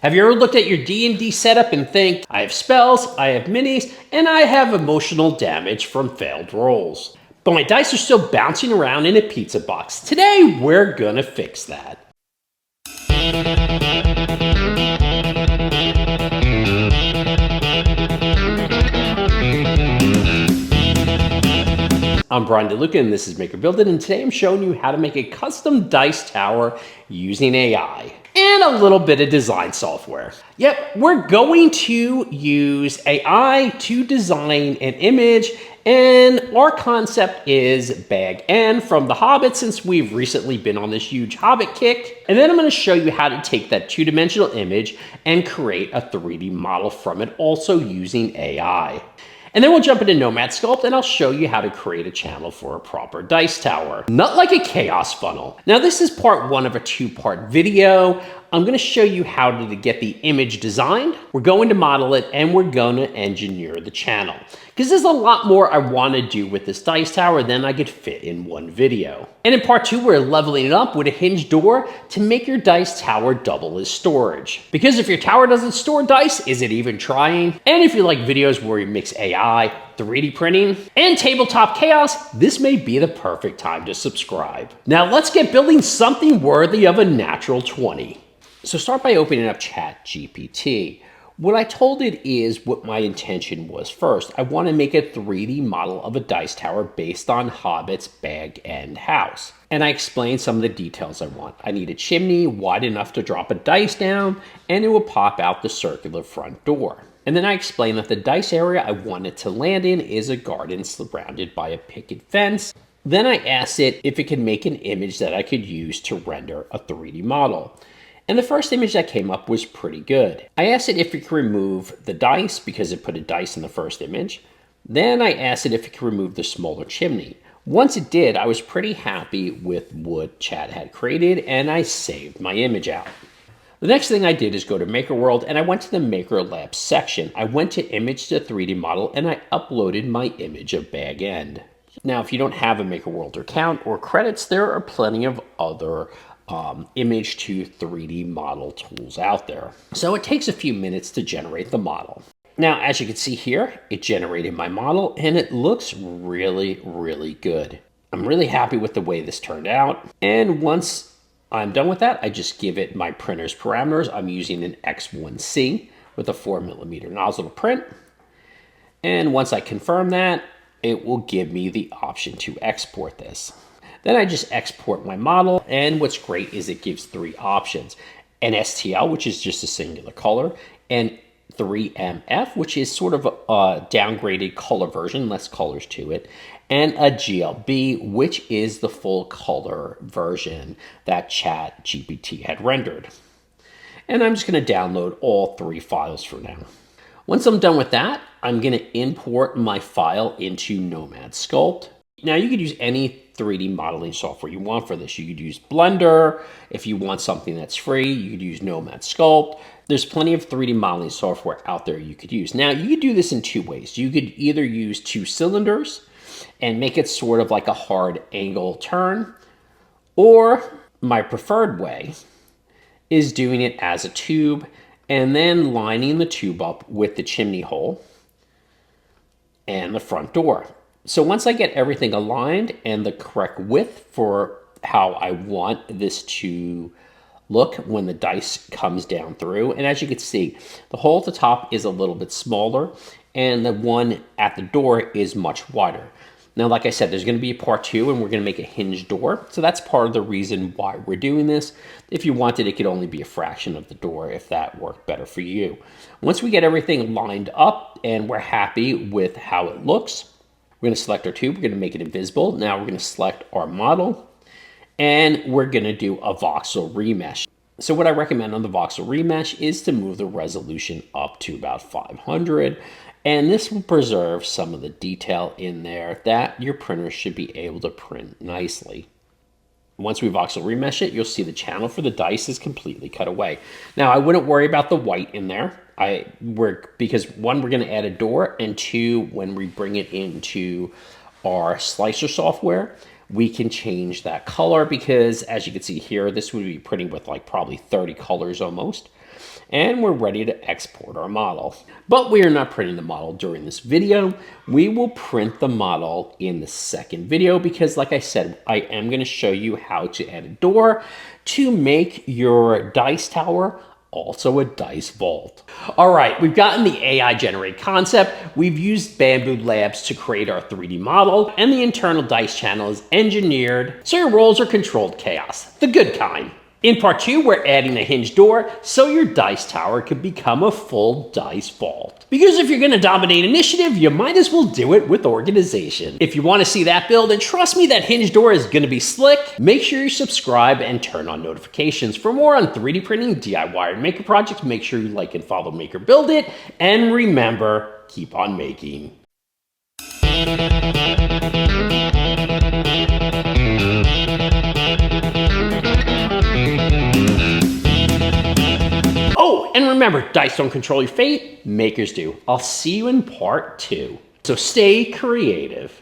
Have you ever looked at your D&D setup and think, I have spells, I have minis, and I have emotional damage from failed rolls, but my dice are still bouncing around in a pizza box? Today, we're gonna fix that. I'm Brian DeLuca and this is MakerBuild It, and today I'm showing you how to make a custom dice tower using AI and a little bit of design software. Yep, we're going to use AI to design an image, and our concept is Bag End from The Hobbit, since we've recently been on this huge Hobbit kick. And then I'm going to show you how to take that two-dimensional image and create a 3D model from it, also using AI. And then we'll jump into Nomad Sculpt and I'll show you how to create a channel for a proper dice tower. Not like a chaos funnel. Now this is part one of a two-part video. I'm gonna show you how to get the image designed. We're going to model it and we're gonna engineer the channel. Because there's a lot more I wanna do with this dice tower than I could fit in one video. And in part two, we're leveling it up with a hinged door to make your dice tower double as storage. Because if your tower doesn't store dice, is it even trying? And if you like videos where you mix AI, 3D printing, and tabletop chaos, this may be the perfect time to subscribe. Now let's get building something worthy of a natural 20. So start by opening up ChatGPT. What I told it is what my intention was first. I want to make a 3D model of a dice tower based on Hobbit's Bag End house. And I explained some of the details I want. I need a chimney wide enough to drop a dice down, and it will pop out the circular front door. And then I explained that the dice area I want it to land in is a garden surrounded by a picket fence. Then I asked it if it could make an image that I could use to render a 3D model. And the first image that came up was pretty good. I asked it if it could remove the dice because it put a dice in the first image. Then I asked it if it could remove the smaller chimney. Once it did, I was pretty happy with what Chat had created and I saved my image out. The next thing I did is go to MakerWorld and I went to the MakerLab section. I went to Image to 3D Model and I uploaded my image of Bag End. Now, if you don't have a MakerWorld account or credits, there are plenty of other image to 3D model tools out there. So it takes a few minutes to generate the model. Now, as you can see here, it generated my model and it looks really, really good. I'm really happy with the way this turned out. And once I'm done with that, I just give it my printer's parameters. I'm using an X1C with a 4mm nozzle to print. And once I confirm that, it will give me the option to export this. Then I just export my model, and what's great is it gives three options. An STL, which is just a singular color, and 3MF, which is sort of a downgraded color version, less colors to it, and a GLB, which is the full color version that ChatGPT had rendered. And I'm just going to download all three files for now. Once I'm done with that, I'm going to import my file into Nomad Sculpt. Now you could use any 3D modeling software you want for this. You could use Blender. If you want something that's free, you could use Nomad Sculpt. There's plenty of 3D modeling software out there you could use. Now you could do this in two ways. You could either use two cylinders and make it sort of like a hard angle turn, or my preferred way is doing it as a tube and then lining the tube up with the chimney hole and the front door. So once I get everything aligned and the correct width for how I want this to look when the dice comes down through, and as you can see, the hole at the top is a little bit smaller and the one at the door is much wider. Now, like I said, there's going to be a part two and we're going to make a hinged door. So that's part of the reason why we're doing this. If you wanted, it could only be a fraction of the door if that worked better for you. Once we get everything lined up and we're happy with how it looks, we're going to select our tube, we're going to make it invisible. Now we're going to select our model and we're going to do a voxel remesh. So what I recommend on the voxel remesh is to move the resolution up to about 500. And this will preserve some of the detail in there that your printer should be able to print nicely. Once we voxel remesh it, you'll see the channel for the dice is completely cut away. Now I wouldn't worry about the white in there. Because one, we're going to add a door, and two, when we bring it into our slicer software, we can change that color because as you can see here, this would be printing with like probably 30 colors almost. and we're ready to export our model. But we are not printing the model during this video. We will print the model in the second video because, like I said, I am going to show you how to add a door to make your dice tower also a dice vault. All right, we've gotten the AI generated concept. We've used Bambu Labs to create our 3D model, and the internal dice channel is engineered so your rolls are controlled chaos, the good kind. In part 2, we're adding a hinged door so your dice tower could become a full dice vault. Because if you're going to dominate initiative, you might as well do it with organization. If you want to see that build, and trust me, that hinged door is going to be slick, make sure you subscribe and turn on notifications. For more on 3D printing, DIY, and maker projects, make sure you like and follow Maker Build It, and remember, keep on making. Oh, and remember, dice don't control your fate, makers do. I'll see you in part 2. So stay creative.